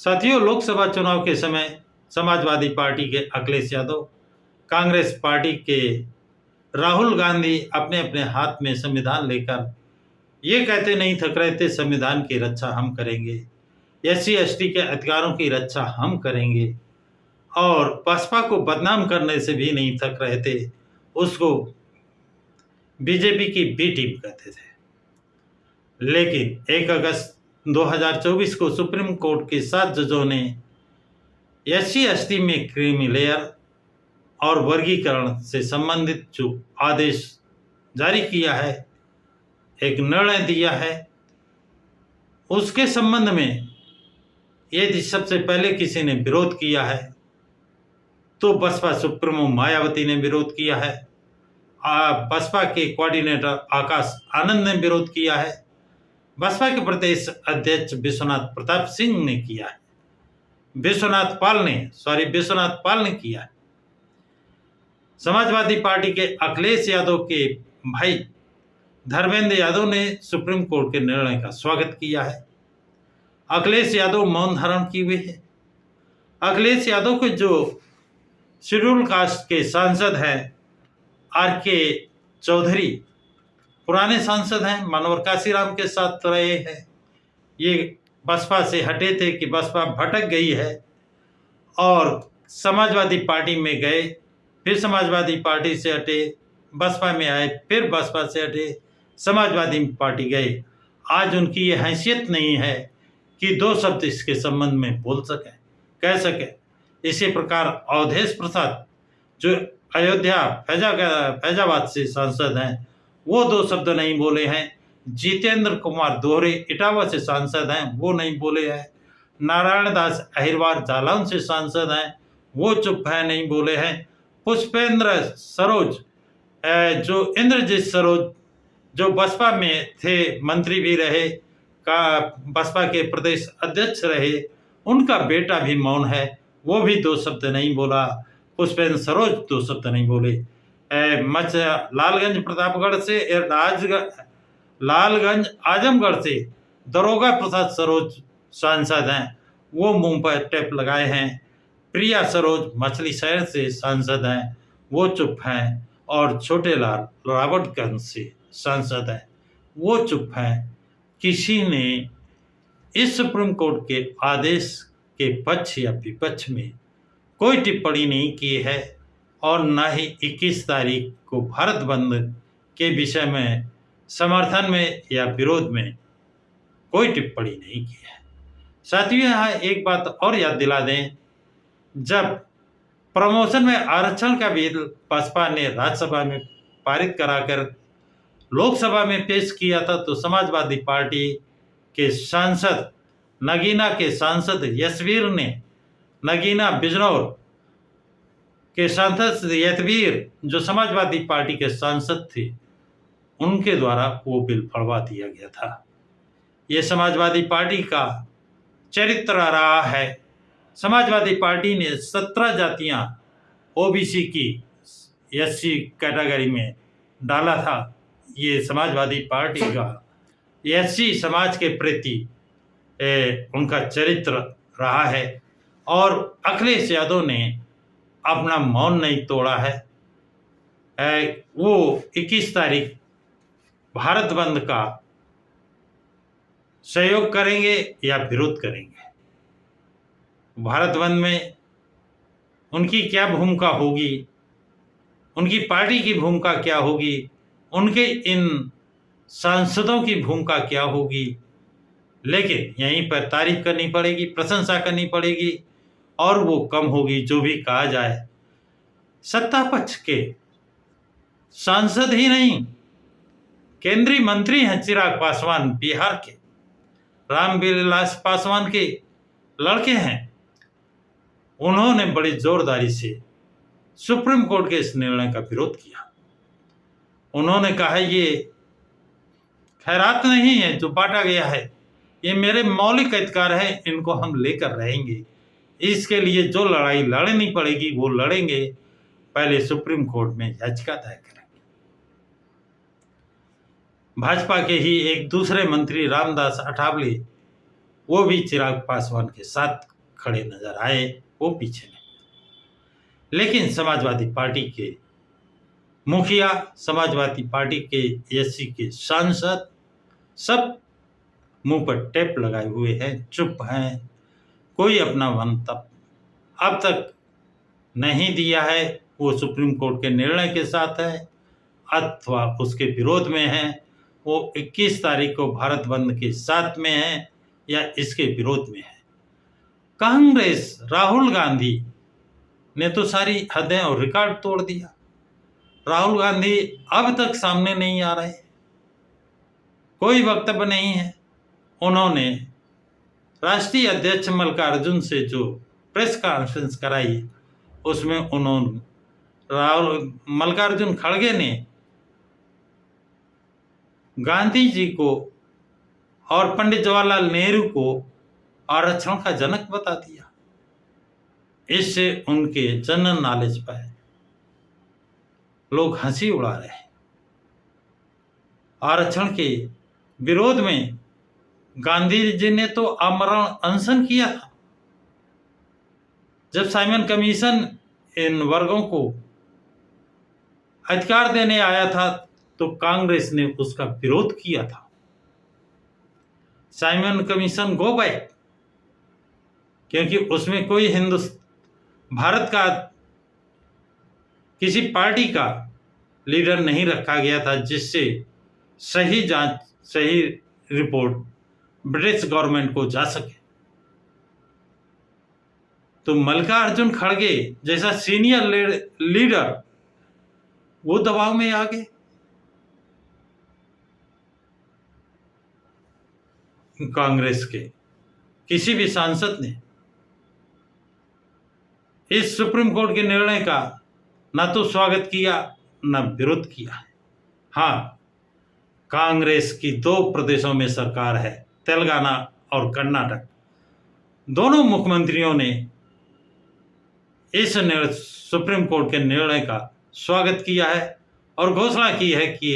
साथियों, लोकसभा चुनाव के समय समाजवादी पार्टी के अखिलेश यादव, कांग्रेस पार्टी के राहुल गांधी अपने अपने हाथ में संविधान लेकर ये कहते नहीं थक रहे थे, संविधान की रक्षा हम करेंगे, एससी एसटी के अधिकारों की रक्षा हम करेंगे, और बसपा को बदनाम करने से भी नहीं थक रहे थे। उसको बीजेपी की बी टीम कहते थे। लेकिन 1 अगस्त 2024 को सुप्रीम कोर्ट के 7 जजों ने एससी एसटी में क्रीमी लेयर और वर्गीकरण से संबंधित जो आदेश जारी किया है, एक निर्णय दिया है, उसके संबंध में यदि सबसे पहले किसी ने विरोध किया है तो बसपा सुप्रीमो मायावती ने विरोध किया है। बसपा के कोऑर्डिनेटर आकाश आनंद ने विरोध किया है। बसपा के प्रदेश अध्यक्ष विश्वनाथ प्रताप सिंह ने किया है। विश्वनाथ पाल ने किया है। समाजवादी पार्टी के अखिलेश यादव के भाई धर्मेंद्र यादव ने सुप्रीम कोर्ट के निर्णय का स्वागत किया है। अखिलेश यादव मौन धारण किए हुए हैं। अखिलेश यादव के जो शेड्यूल कास्ट के सांसद हैं, आर के चौधरी पुराने सांसद हैं, मनोहर काशीराम के साथ रहे हैं। ये बसपा से हटे थे कि बसपा भटक गई है और समाजवादी पार्टी में गए, फिर समाजवादी पार्टी से हटे, बसपा में आए, फिर बसपा से हटे, समाजवादी पार्टी गए। आज उनकी ये हैसियत नहीं है कि 2 शब्द इसके संबंध में बोल सकें, कह सकें। इसी प्रकार अवधेश प्रसाद जो अयोध्या फैजाबाद से सांसद हैं, वो 2 शब्द नहीं बोले हैं। जितेंद्र कुमार दोहरे इटावा से सांसद हैं, वो नहीं बोले हैं। नारायण दास अहिरवार जालौन से सांसद हैं, वो चुप है, नहीं बोले हैं। पुष्पेंद्र सरोज जो इंद्रजीत सरोज जो बसपा में थे, मंत्री भी रहे, का बसपा के प्रदेश अध्यक्ष रहे, उनका बेटा भी मौन है, वो भी 2 शब्द नहीं बोला। पुष्पेंद्र सरोज 2 शब्द नहीं बोले। लालगंज प्रतापगढ़ से लालगंज आजमगढ़ से दरोगा प्रसाद सरोज सांसद हैं, वो मुंह पर टेप लगाए हैं। प्रिया सरोज मछली शहर से सांसद हैं, वो चुप हैं। और छोटे लाल रावटगंज से सांसद हैं, वो चुप हैं। किसी ने इस सुप्रीम कोर्ट के आदेश के पक्ष या विपक्ष में कोई टिप्पणी नहीं की है और न ही 21 तारीख को भारत बंद के विषय में समर्थन में या विरोध में कोई टिप्पणी नहीं की है। साथियों, यहाँ एक बात और याद दिला दें, जब प्रमोशन में आरक्षण का बिल बसपा ने राज्यसभा में पारित कराकर लोकसभा में पेश किया था, तो समाजवादी पार्टी के सांसद नगीना के सांसद यशवीर ने, नगीना बिजनौर के सांसद यशवीर जो समाजवादी पार्टी के सांसद थे, उनके द्वारा वो बिल फड़वा दिया गया था। ये समाजवादी पार्टी का चरित्र रहा है। समाजवादी पार्टी ने 17 जातियां ओबीसी की एससी कैटेगरी में डाला था। ये समाजवादी पार्टी का एससी समाज के प्रति उनका चरित्र रहा है और अखिलेश यादव ने अपना मौन नहीं तोड़ा है। वो 21 तारीख भारत बंद का सहयोग करेंगे या विरोध करेंगे। भारत बंद में उनकी क्या भूमिका होगी, उनकी पार्टी की भूमिका क्या होगी, उनके इन सांसदों की भूमिका क्या होगी, लेकिन यहीं पर तारीफ करनी पड़ेगी, प्रशंसा करनी पड़ेगी और वो कम होगी जो भी कहा जाए। सत्ता पक्ष के सांसद ही नहीं, केंद्रीय मंत्री हैं चिराग पासवान, बिहार के रामविलास पासवान के लड़के हैं। उन्होंने बड़ी जोरदारी से सुप्रीम कोर्ट के इस निर्णय का विरोध किया। उन्होंने कहा ये खैरात नहीं है जो बांटा गया है, ये मेरे मौलिक अधिकार है, इनको हम लेकर रहेंगे। इसके लिए जो लड़ाई लड़नी पड़ेगी वो लड़ेंगे, पहले सुप्रीम कोर्ट में याचिका दायर करेंगे। भाजपा के ही एक दूसरे मंत्री रामदास अठावले, वो भी चिराग पासवान के साथ खड़े नजर आए, वो पीछे नहीं। लेकिन समाजवादी पार्टी के मुखिया, समाजवादी पार्टी के एससी के सांसद सब मुंह पर टेप लगाए हुए हैं, चुप हैं। कोई अपना मंतव्य अब तक नहीं दिया है। वो सुप्रीम कोर्ट के निर्णय के साथ है अथवा उसके विरोध में है। वो 21 तारीख को भारत बंद के साथ में है या इसके विरोध में है। कांग्रेस, राहुल गांधी ने तो सारी हदें और रिकॉर्ड तोड़ दिया। राहुल गांधी अब तक सामने नहीं आ रहे, कोई वक्तव्य नहीं है। उन्होंने राष्ट्रीय अध्यक्ष मल्लिकार्जुन से जो प्रेस कॉन्फ्रेंस कराई, उसमें उन्होंने मल्लिकार्जुन खड़गे ने गांधी जी को और पंडित जवाहरलाल नेहरू को आरक्षण का जनक बता दिया। इससे उनके जनरल नॉलेज पर लोग हंसी उड़ा रहे हैं। आरक्षण के विरोध में गांधी जी ने तो आमरण अनशन किया था। जब साइमन कमीशन इन वर्गों को अधिकार देने आया था तो कांग्रेस ने उसका विरोध किया था। साइमन कमीशन गो बैक, क्योंकि उसमें कोई भारत का किसी पार्टी का लीडर नहीं रखा गया था जिससे सही जांच, सही रिपोर्ट ब्रिटिश गवर्नमेंट को जा सके। तो मल्लिकार्जुन खड़गे जैसा सीनियर लीडर वो दबाव में आ गए। कांग्रेस के किसी भी सांसद ने इस सुप्रीम कोर्ट के निर्णय का ना तो स्वागत किया ना विरोध किया है। हाँ, कांग्रेस की 2 प्रदेशों में सरकार है, तेलंगाना और कर्नाटक। दोनों मुख्यमंत्रियों ने इस सुप्रीम कोर्ट के निर्णय का स्वागत किया है और घोषणा की है कि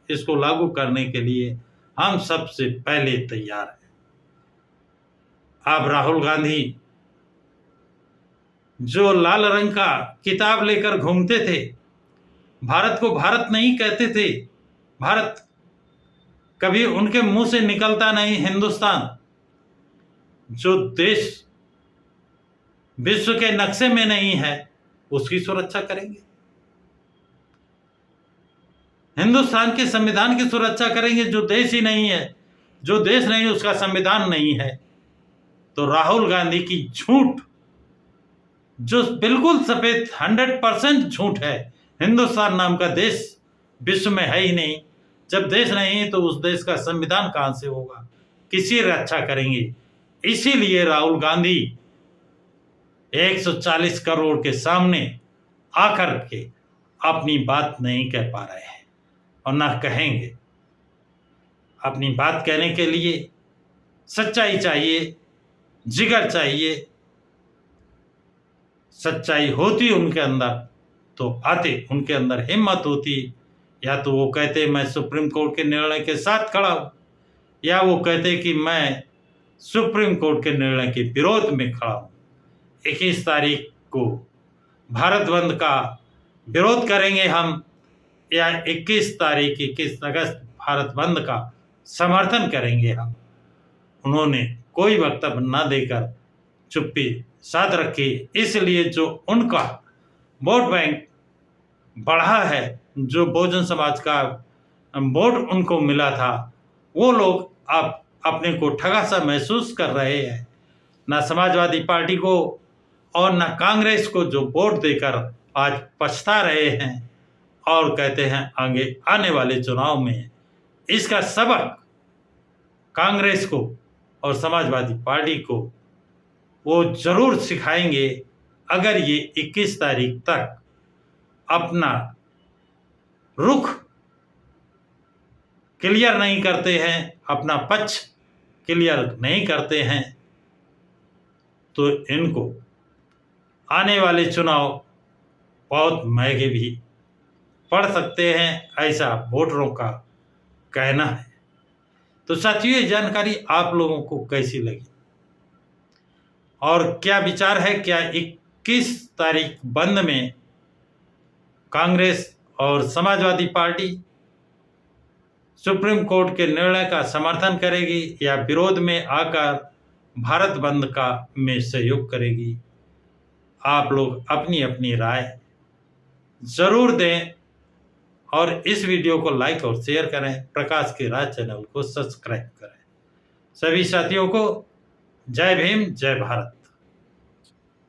इसको लागू करने के लिए हम सबसे पहले तैयार हैं। अब राहुल गांधी जो लाल रंग का किताब लेकर घूमते थे, भारत को भारत नहीं कहते थे, भारत कभी उनके मुंह से निकलता नहीं, हिंदुस्तान जो देश विश्व के नक्शे में नहीं है उसकी सुरक्षा करेंगे, हिंदुस्तान के संविधान की सुरक्षा करेंगे। जो देश ही नहीं है, जो देश नहीं उसका संविधान नहीं है। तो राहुल गांधी की झूठ जो बिल्कुल सफेद 100% झूठ है। हिंदुस्तान नाम का देश विश्व में है ही नहीं। जब देश नहीं है तो उस देश का संविधान कहां से होगा, किसी रक्षा करेंगे। इसीलिए राहुल गांधी 140 करोड़ के सामने आकर के अपनी बात नहीं कह पा रहे हैं और ना कहेंगे। अपनी बात कहने के लिए सच्चाई चाहिए, जिगर चाहिए। सच्चाई होती उनके अंदर तो आते, उनके अंदर हिम्मत होती। या तो वो कहते मैं सुप्रीम कोर्ट के निर्णय के साथ खड़ा हूं, या वो कहते कि मैं सुप्रीम कोर्ट के निर्णय के विरोध में खड़ा हूं। 21 तारीख को भारत बंद का विरोध करेंगे हम, या 21 अगस्त भारत बंद का समर्थन करेंगे हम। उन्होंने कोई वक्तव्य न देकर चुप्पी साध रखी। इसलिए जो उनका वोट बैंक बढ़ा है, जो बहुजन समाज का वोट उनको मिला था, वो लोग अब अपने को ठगा सा महसूस कर रहे हैं। ना समाजवादी पार्टी को और ना कांग्रेस को जो वोट देकर आज पछता रहे हैं और कहते हैं आगे आने वाले चुनाव में इसका सबक कांग्रेस को और समाजवादी पार्टी को वो जरूर सिखाएंगे। अगर ये 21 तारीख तक अपना रुख क्लियर नहीं करते हैं, अपना पक्ष क्लियर नहीं करते हैं, तो इनको आने वाले चुनाव बहुत महंगे भी पड़ सकते हैं, ऐसा वोटरों का कहना है। तो साथियों, ये जानकारी आप लोगों को कैसी लगी? और क्या विचार है, क्या 21 तारीख बंद में कांग्रेस और समाजवादी पार्टी सुप्रीम कोर्ट के निर्णय का समर्थन करेगी या विरोध में आकर भारत बंद का में सहयोग करेगी? आप लोग अपनी अपनी राय जरूर दें और इस वीडियो को लाइक और शेयर करें। प्रकाश की राह चैनल को सब्सक्राइब करें। सभी साथियों को जय भीम, जय भारत।